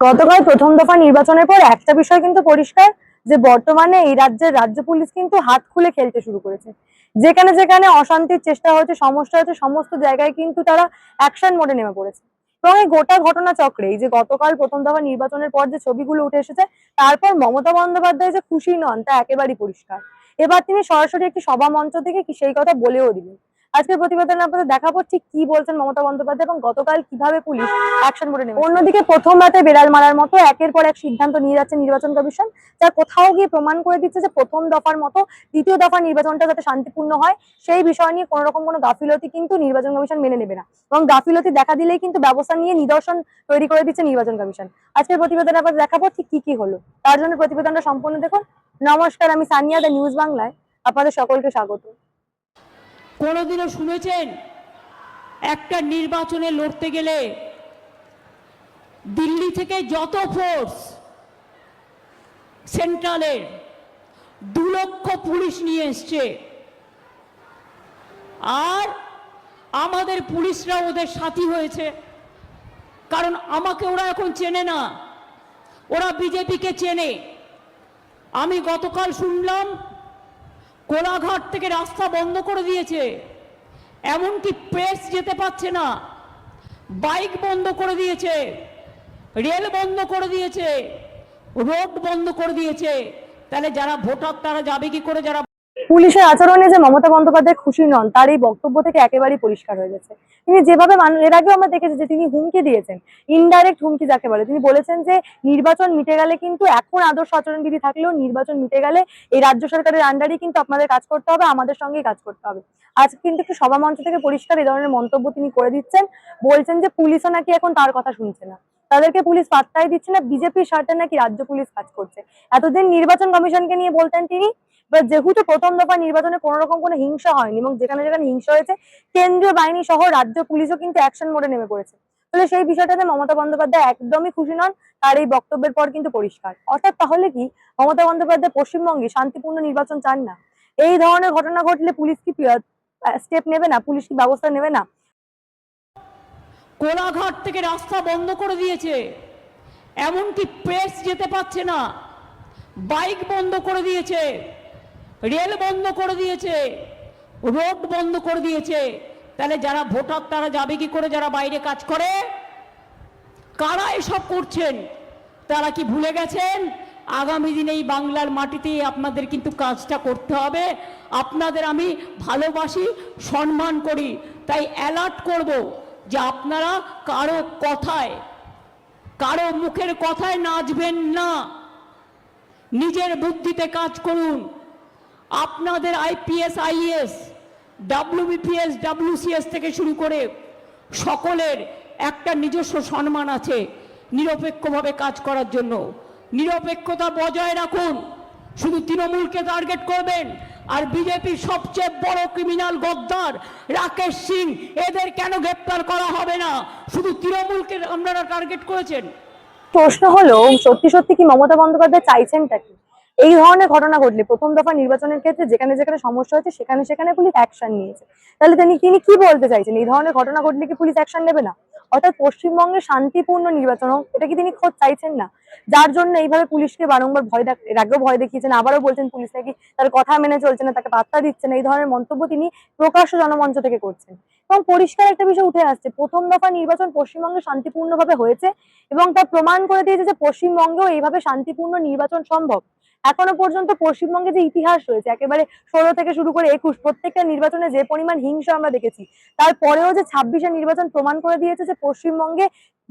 গতকাল প্রথম দফা নির্বাচনের পর একটা বিষয় কিন্তু পরিষ্কার যে বর্তমানে এই রাজ্যের রাজ্য পুলিশ কিন্তু হাত খুলে খেলতে শুরু করেছে। যেখানে যেখানে অশান্তির চেষ্টা হয়েছে, সমস্যা হয়েছে, সমস্ত জায়গায় কিন্তু তারা অ্যাকশন মোডে নেমে পড়েছে। এবং এই গোটা ঘটনা চক্রে এই যে গতকাল প্রথম দফা নির্বাচনের পর যে ছবিগুলো উঠে এসেছে, তারপর মমতা বন্দ্যোপাধ্যায় যে খুশি নন তা একেবারেই পরিষ্কার। এবার তিনি সরাসরি একটি সভা মঞ্চ থেকে কি সেই কথা বলেও দিলেন। আজকের প্রতিবেদনে আপনাদের দেখাবো ঠিক কি বলছেন মমতা বন্দ্যোপাধ্যায় এবং গতকাল কিভাবে পুলিশ অ্যাকশন মোডে নেমেছে। অন্যদিকে প্রথম রাতে বেড়াল মারার মতো একের পর এক সিদ্ধান্ত নিয়ে যাচ্ছে নির্বাচন কমিশন, যা কোথাও গিয়ে প্রমাণ করে দিচ্ছে যে প্রথম দফার মতো দ্বিতীয় দফার নির্বাচনটা যাতে শান্তিপূর্ণ হয় সেই বিষয় নিয়ে কোনো রকম কোনো গাফিলতি কিন্তু নির্বাচন কমিশন মেনে নেবে না, এবং গাফিলতি দেখা দিলেই কিন্তু ব্যবস্থা নিয়ে নিদর্শন তৈরি করে দিচ্ছে নির্বাচন কমিশন। আজকের প্রতিবেদনে আপনাদের দেখাবো ঠিক কি কি হলো, তার জন্য প্রতিবেদনটা সম্পূর্ণ দেখুন। নমস্কার, আমি সানিয়া, দ্য নিউজ বাংলায় আপনাদের সকলকে স্বাগত। কোনোদিনও শুনেছেন একটা নির্বাচনে লড়তে গেলে দিল্লি থেকে যত ফোর্স সেন্ট্রালের 2 লক্ষ পুলিশ নিয়ে এসছে, আর আমাদের পুলিশরা ওদের সাথী হয়েছে? কারণ আমাকে ওরা এখন চেনে না, ওরা বিজেপিকে চেনে। আমি গতকাল শুনলাম কোলাঘাট থেকে রাস্তা বন্ধ করে দিয়েছে, এমনকি প্রেস যেতে পারছে না, বাইক বন্ধ করে দিয়েছে, রেল বন্ধ করে দিয়েছে, রোড বন্ধ করে দিয়েছে। তাহলে যারা ভোটার তারা যাবে কি করে? যারা পুলিশের আচরণে যে মমতা বন্দ্যোপাধ্যায় খুশি নন তার এই বক্তব্য থেকে একেবারেই পরিষ্কার হয়ে গেছে। তিনি যেভাবে এর আগেও আমরা দেখেছি যে তিনি হুমকি দিয়েছেন, ইনডাইরেক্ট হুমকি যাকে বলে। তিনি বলেছেন যে নির্বাচন মিটে গেলে কিন্তু এখন আদর্শ আচরণবিধি থাকলেও নির্বাচন মিটে গেলে এই রাজ্য সরকারের আন্ডারেই কিন্তু আপনাদের কাজ করতে হবে, আমাদের সঙ্গেই কাজ করতে হবে। আজ কিন্তু একটু সভা মঞ্চ থেকে পরিষ্কার এই ধরনের মন্তব্য তিনি করে দিচ্ছেন। বলছেন যে পুলিশও নাকি এখন তার কথা শুনছে না, তাদেরকে পুলিশ পাত্তাই দিচ্ছে না, বিজেপির স্বার্থে নাকি রাজ্য পুলিশ কাজ করছে। এতদিন নির্বাচন কমিশনকে নিয়ে বলতেন তিনি, যেহেতু প্রথম দফা নির্বাচনে কোন রকম কোনো হিংসা হয়নি এবং যেখানে যেখানে হিংসা হয়েছে কেন্দ্রীয় বাহিনী সহ রাজ্য পুলিশও কিন্তু অ্যাকশন মোডে নেমে পড়েছে। তাহলে সেই বিষয়টাতে মমতা বন্দ্যোপাধ্যায় একদমই খুশি নন, তার এই বক্তব্যের পর কিন্তু পরিষ্কার। অর্থাৎ তাহলে কি মমতা বন্দ্যোপাধ্যায় পশ্চিমবঙ্গে শান্তিপূর্ণ নির্বাচন চান না? এই ধরনের ঘটনা ঘটলে পুলিশ কি স্টেপ নেবে না? পুলিশ কি ব্যবস্থা নেবে না? কোলাঘাট থেকে রাস্তা বন্ধ করে দিয়েছে, এমনকি প্রেস যেতে পারছে না, বাইক বন্ধ করে দিয়েছে, রেল বন্ধ করে দিয়েছে, রোড বন্ধ করে দিয়েছে। তাহলে যারা ভোটার তারা যাবে কি করে? যারা বাইরে কাজ করে? কারা এসব করছেন? তারা কি ভুলে গেছেন আগামী দিনে এই বাংলার মাটিতেই আপনাদের কিন্তু কাজটা করতে হবে? আপনাদের আমি ভালোবাসি, সম্মান করি, তাই অ্যালার্ট করব যে আপনারা কারো কথায়, কারো মুখের কথায় নাচবেন না, নিজের বুদ্ধিতে কাজ করুন। আপনাদের আইপিএস, আইএস, ডব্লিউবিপিএস, ডব্লিউসিএস থেকে শুরু করে সকলের একটা নিজস্ব সম্মান আছে নিরপেক্ষভাবে কাজ করার জন্য। নিরপেক্ষতা বজায় রাখুন। শুধু তৃণমূলকে টার্গেট করবেন আর বিজেপির সবচেয়ে বড় ক্রিমিনাল গদ্দার রাকেশ সিং, এদের কেন গ্রেপ্তার করা হবে না? শুধু তৃণমূলকে আপনারা টার্গেট করেছেন। প্রশ্ন হলো, সত্যি সত্যি কি মমতা বন্দ্যোপাধ্যায় চাইছেনটা কি? এই ধরনের ঘটনা ঘটলে প্রথম দফা নির্বাচনের ক্ষেত্রে যেখানে যেখানে সমস্যা হচ্ছে সেখানে সেখানে পুলিশ অ্যাকশন নিয়েছে, তাহলে তিনি কি বলতে চাইছেন? এই ধরনের ঘটনা ঘটলে কি পুলিশ অ্যাকশন নেবে না? অর্থাৎ পশ্চিমবঙ্গে শান্তিপূর্ণ নির্বাচন হোক, এটা কি তিনি খোঁজ চাইছেন না? যার জন্য এইভাবে পুলিশকে বারংবার এর আগেও ভয় দেখিয়েছেন, আবারও বলছেন পুলিশ নাকি তার কথা মেনে চলছে না, তাকে পাত্তা দিচ্ছে না। এই ধরনের মন্তব্য তিনি প্রকাশ্য জনমঞ্চ থেকে করছেন। এবং পরিষ্কার একটা বিষয় উঠে আসছে, প্রথম দফা নির্বাচন পশ্চিমবঙ্গে শান্তিপূর্ণভাবে হয়েছে এবং তা প্রমাণ করে দিয়েছে যে পশ্চিমবঙ্গেও এইভাবে শান্তিপূর্ণ নির্বাচন সম্ভব। এখনো পর্যন্ত পশ্চিমবঙ্গে যে ইতিহাস রয়েছে একেবারে 16 থেকে শুরু করে 21 প্রত্যেকটা নির্বাচনে যে পরিমাণ হিংসা আমরা দেখেছি, তারপরেও যে 26-এর নির্বাচন প্রমাণ করে দিয়েছে যে পশ্চিমবঙ্গে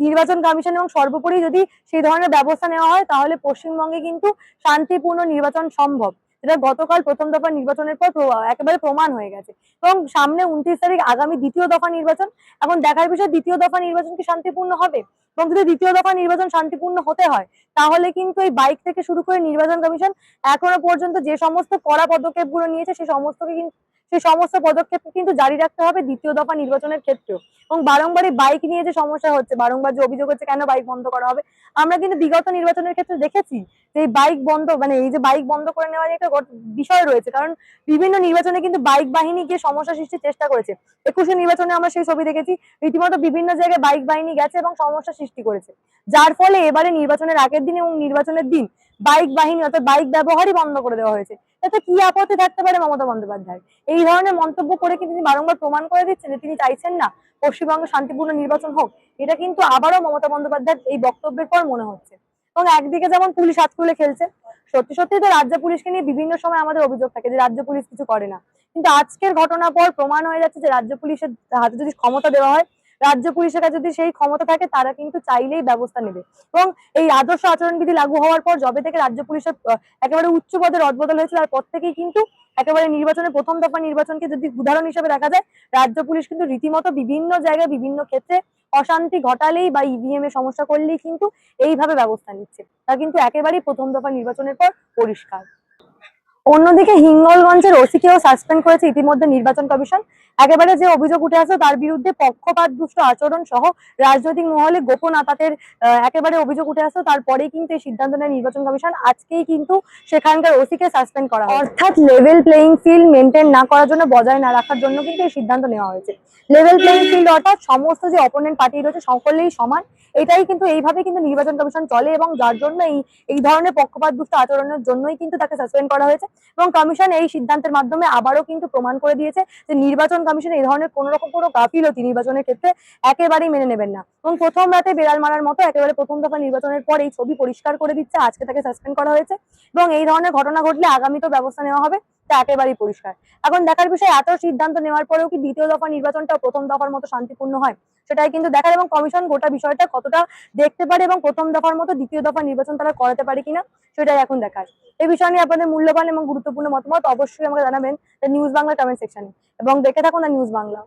নির্বাচন কমিশন এবং সর্বোপরি যদি সেই ধরনের ব্যবস্থা নেওয়া হয় তাহলে পশ্চিমবঙ্গে কিন্তু শান্তিপূর্ণ নির্বাচন সম্ভব। যেটা গতকাল প্রথম দফা নির্বাচনের পর একেবারে প্রমাণ হয়ে গেছে। এবং সামনে 29 তারিখ আগামী দ্বিতীয় দফা নির্বাচন। এখন দেখার বিষয় দ্বিতীয় দফা নির্বাচন কি শান্তিপূর্ণ হবে, এবং যদি দ্বিতীয় দফা নির্বাচন শান্তিপূর্ণ হতে হয় তাহলে কিন্তু এই বাইক থেকে শুরু করে নির্বাচন কমিশন এখনো পর্যন্ত যে সমস্ত কড়া পদক্ষেপগুলো নিয়েছে সেই সমস্ত পদক্ষেপ কিন্তু জারি রাখতে হবে দ্বিতীয় দফা নির্বাচনের ক্ষেত্রেও। এবং বারংবারই বাইক নিয়ে যে সমস্যা হচ্ছে, বারংবার যে অভিযোগ হচ্ছে কেন বাইক বন্ধ করা হবে, আমরা কিন্তু বিগত নির্বাচনের ক্ষেত্রে দেখেছি যে এই বাইক বন্ধ মানে এই যে বাইক বন্ধ করে নেওয়ার একটা বিষয় রয়েছে, কারণ বিভিন্ন নির্বাচনে কিন্তু বাইক বাহিনী গিয়ে সমস্যা সৃষ্টির চেষ্টা করেছে। 21 নির্বাচনে আমরা সেই ছবি দেখেছি, রীতিমতো বিভিন্ন জায়গায় বাইক বাহিনী গেছে এবং সমস্যা সৃষ্টি করেছে, যার ফলে এবারে নির্বাচনের আগের দিন এবং নির্বাচনের দিন বাইক বাহিনী অর্থাৎ বাইক ব্যবহারই বন্ধ করে দেওয়া হয়েছে। এতে কি আপত্তি থাকতে পারে মমতা বন্দ্যোপাধ্যায়? এই ধরনের মন্তব্য করে কিন্তু তিনি বারংবার প্রমাণ করে দিচ্ছেন যে তিনি চাইছেন না পশ্চিমবঙ্গে শান্তিপূর্ণ নির্বাচন হোক। এটা কিন্তু আবারও মমতা বন্দ্যোপাধ্যায়ের এই বক্তব্যের পর মনে হচ্ছে। এবং একদিকে যেমন পুলিশ হাত তুলে খেলছে, সত্যি সত্যি তো রাজ্য পুলিশকে নিয়ে বিভিন্ন সময় আমাদের অভিযোগ থাকে যে রাজ্য পুলিশ কিছু করে না, কিন্তু আজকের ঘটনার পর প্রমাণ হয়ে যাচ্ছে যে রাজ্য পুলিশের হাতে যদি ক্ষমতা দেওয়া হয়, রাজ্য পুলিশের কাছে যদি সেই ক্ষমতা থাকে, তারা কিন্তু চাইলেই ব্যবস্থা নেবে। এবং এই আদর্শ আচরণবিধি লাগু হওয়ার পর যবে থেকে রাজ্য পুলিশের একেবারে উচ্চ পদে রদবদল হয়েছে, তারপর থেকেই কিন্তু একেবারে নির্বাচনের প্রথম দফা নির্বাচনকে যদি উদাহরণ হিসেবে দেখা যায়, রাজ্য পুলিশ কিন্তু রীতিমতো বিভিন্ন জায়গায় বিভিন্ন ক্ষেত্রে অশান্তি ঘটালেই বা ইভিএম এ সমস্যা করলেই কিন্তু এইভাবে ব্যবস্থা নিচ্ছে। তা কিন্তু একেবারেই প্রথম দফা নির্বাচনের পর পরিষ্কার। অন্যদিকে হিঙ্গলগঞ্জের ওসিকেও সাসপেন্ড করেছে ইতিমধ্যে নির্বাচন কমিশন। একেবারে যে অভিযোগ উঠে আসে তার বিরুদ্ধে পক্ষপাত দুষ্ট আচরণ সহ রাজনৈতিক মহলে গোপন আতাতের একেবারে অভিযোগ উঠে আসে, তারপরেই কিন্তু এই সিদ্ধান্ত নেয় নির্বাচন কমিশন। আজকেই কিন্তু সেখানকার ওসিকে সাসপেন্ড করা হয়, অর্থাৎ লেভেল প্লেইং ফিল্ড মেনটেন না করার জন্য, বজায় না রাখার জন্য কিন্তু এই সিদ্ধান্ত নেওয়া হয়েছে। লেভেল প্লেইং ফিল্ড অর্থাৎ সমস্ত যে অপোনেন্ট পার্টি রয়েছে সকলেই সমান, এটাই কিন্তু এইভাবে কিন্তু নির্বাচন কমিশন চলে এবং যার জন্য এই ধরনের পক্ষপাত দুষ্ট আচরণের জন্যই কিন্তু তাকে সাসপেন্ড করা হয়েছে। এবং কমিশন এই সিদ্ধান্তের মাধ্যমে আবারও কিন্তু প্রমাণ করে দিয়েছে যে নির্বাচন কমিশন এই ধরনের কোন রকম কোনো গাফিলতি নির্বাচনের ক্ষেত্রে একেবারেই মেনে নেবেন না। এবং প্রথম রাতে বেড়াল মারার মতো একেবারে প্রথম দফা নির্বাচনের পর এই ছবি পরিষ্কার করে দিচ্ছে আজকে তাকে সাসপেন্ড করা হয়েছে। এবং এই ধরনের ঘটনা ঘটলে আগামীতেও ব্যবস্থা নেওয়া হবে, তা একেবারেই পরিষ্কার। এখন দেখার বিষয়, এত সিদ্ধান্ত নেওয়ার পরেও কি দ্বিতীয় দফা নির্বাচনটা প্রথম দফার মতো শান্তিপূর্ণ হয়, সেটাই কিন্তু দেখার। এবং কমিশন গোটা বিষয়টা কতটা দেখতে পারে এবং প্রথম দফার মতো দ্বিতীয় দফা নির্বাচন তারা করাতে পারে কিনা, সেটাই এখন দেখার। এই বিষয় নিয়ে আপনাদের মূল্যবান এবং গুরুত্বপূর্ণ মতামত অবশ্যই আমাকে জানাবেন নিউজ বাংলা কমেন্ট সেকশনে, এবং দেখে থাকুন নিউজ বাংলা।